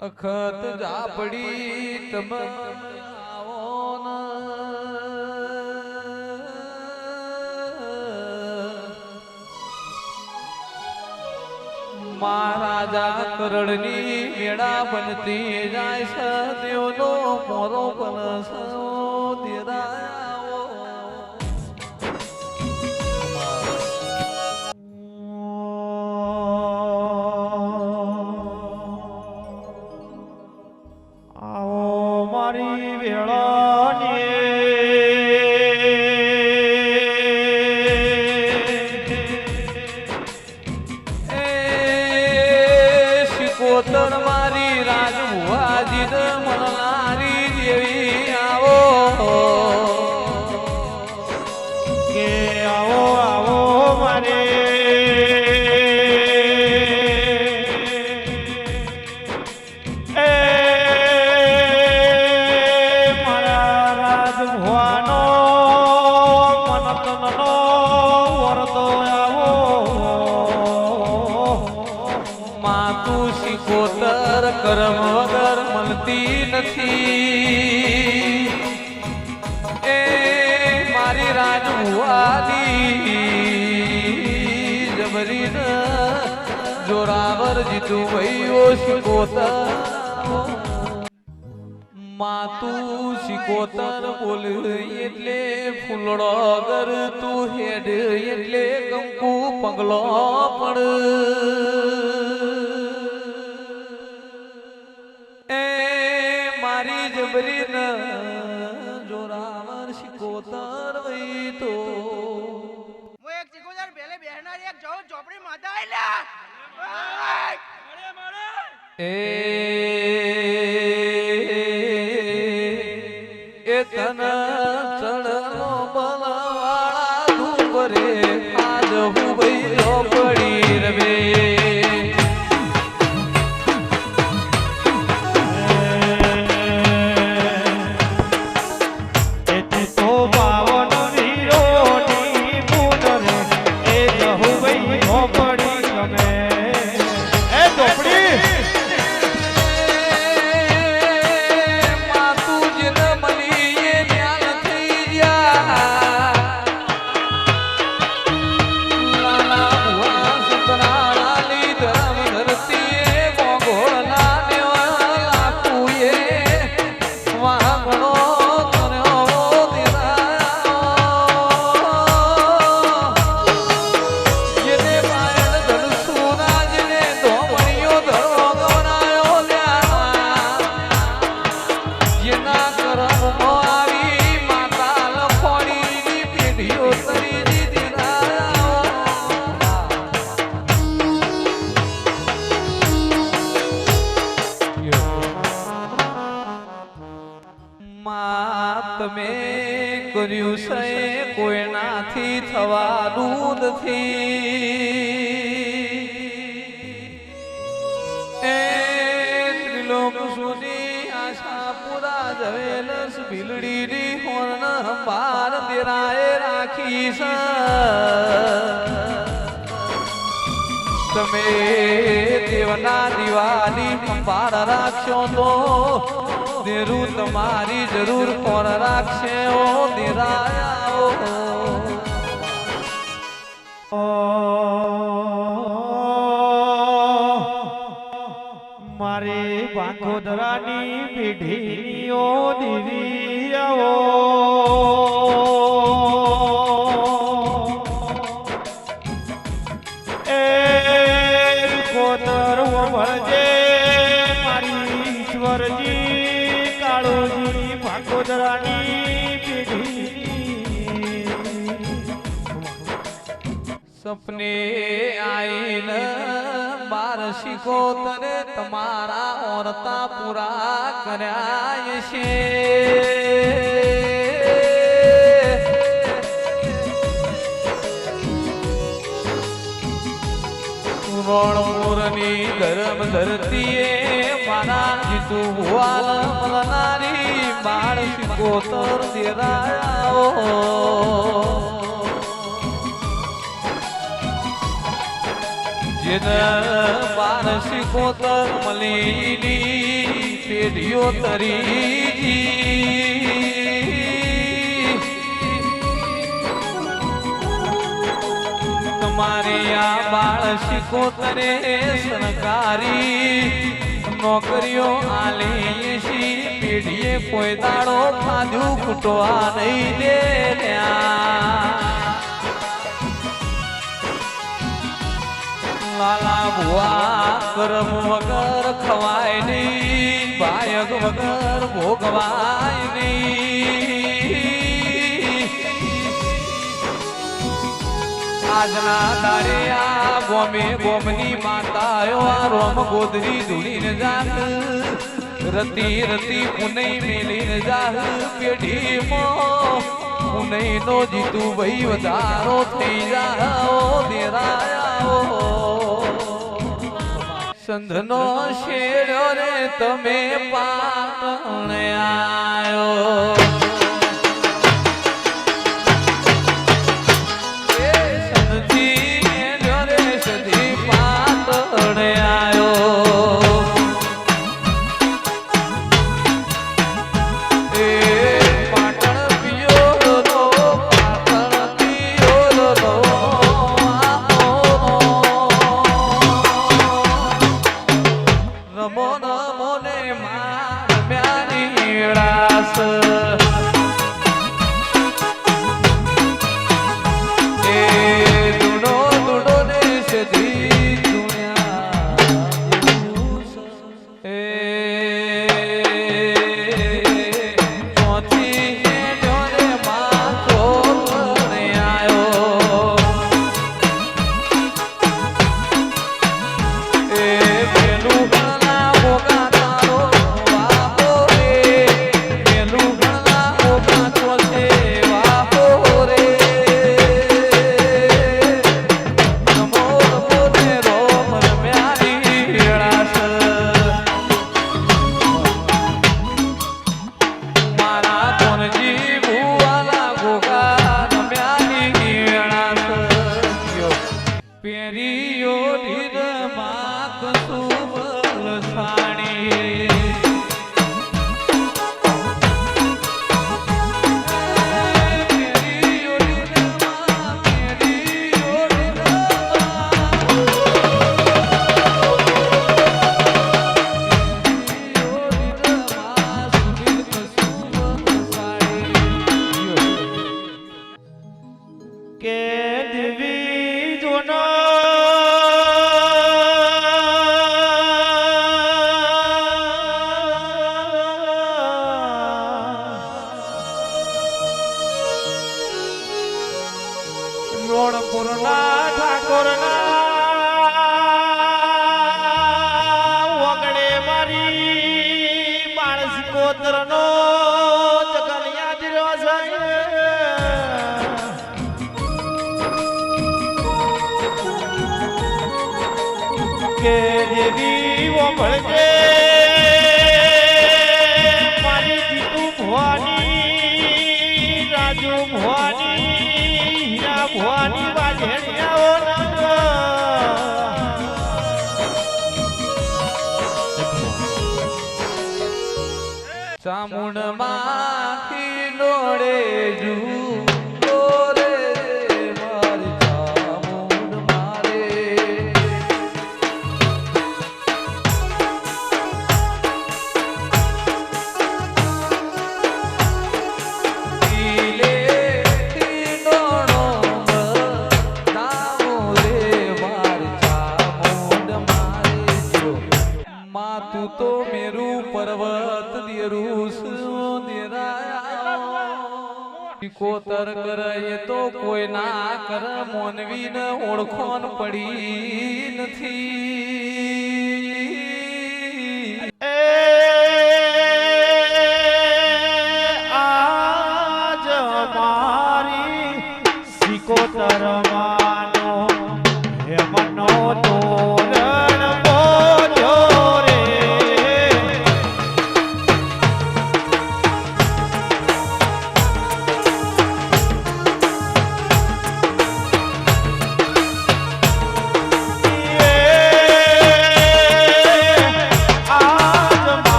અખત જાપડી તમ આવો ન મહારાજા કરડની મેળા બનતી જાય છે દેવનો મોરો બન દેરાવો આવો મારી વેળાની શિકોતર મારી રાજભુવાજી મળનારી દેવી આવો કે આવો આવો મારે શિકોતર કરમ વગર મળતી નથી એ મારી રાજભુવાલી જબરીન જોરાવર જીતું ભાઈઓ શિકોતર માતું શિકોતર બોલ એટલે ફૂલડો ગર તું હેડ એટલે કંકુ પગલો પડ મારી જબરીન જોરાવર શિકોતર વઈ તો હું એક શિકોતર બેલે બેહનારી એક જવું ચોપડી માતા આઈલા એ તન ચડનો બલવાળા ધૂપરે આજ હું ભઈલો પડી રવે તમે કર્યું છે કોઈનાથી થવાનું નથી એ ત્રિલોક સુધી આશા પૂરા જવેલસ ભીલડીની હોર્ન બાર દેરાએ રાખી છે તમે દેવના દિવાળી સંભાળ રાખશો તો દેરું તમારી જરૂર કોણ રાખશે ઓ દેરાયા મારી ભાંગોદરાની પેઢીઓ દેવી આવો એ કોતર વળજે મારી ઈશ્વરજી કાળોજી ભાંગોદરાની પેઢી સપને આઈને બાર શિકોતરે તમારા ઓરતા પૂરા કર્યા છે રણપુરની ગરમ ધરતીએ મારા જીતું ભુવાલ મળનારી બાળ શિકોતર દેરાયા જેને બાર સિકોતર મલીની પેઢીઓ તરી તમારી આ બાળ સિકોતરે સરકારી નોકરીઓ આલી શી પેઢીએ કોઈ દાડો ખાધું ખૂટવા નહીં દે લાલા ભુવા કરમ વગર ખવાય નહીં બાયક વગર ભોગવાય નહીં આજના દારે આ ગોમે ગોમની માતાઓ આ રોમ ગોદરી ધૂળીને જાત રતી રતી પુનઈ મેલીને જાત પેઢીમાં પુનઈ નો જીતું ભાઈ વધારો થઈ જાઓ દેરાયા સંધનો શેડ્યો રે તમે પાટણ આયો કે દેવી ઓભળજે મારી જીતુ ભવાની રાજુ ભવાની હીરા ભવાની વાજણિયાઓ ચામુંડ માંથી નોડે જુ કોતર કરે તો કોઈ ના કર મોનવી ને ઓળખોન પડી નથી આજ મારી સિકોતર માનો હેમનો તોર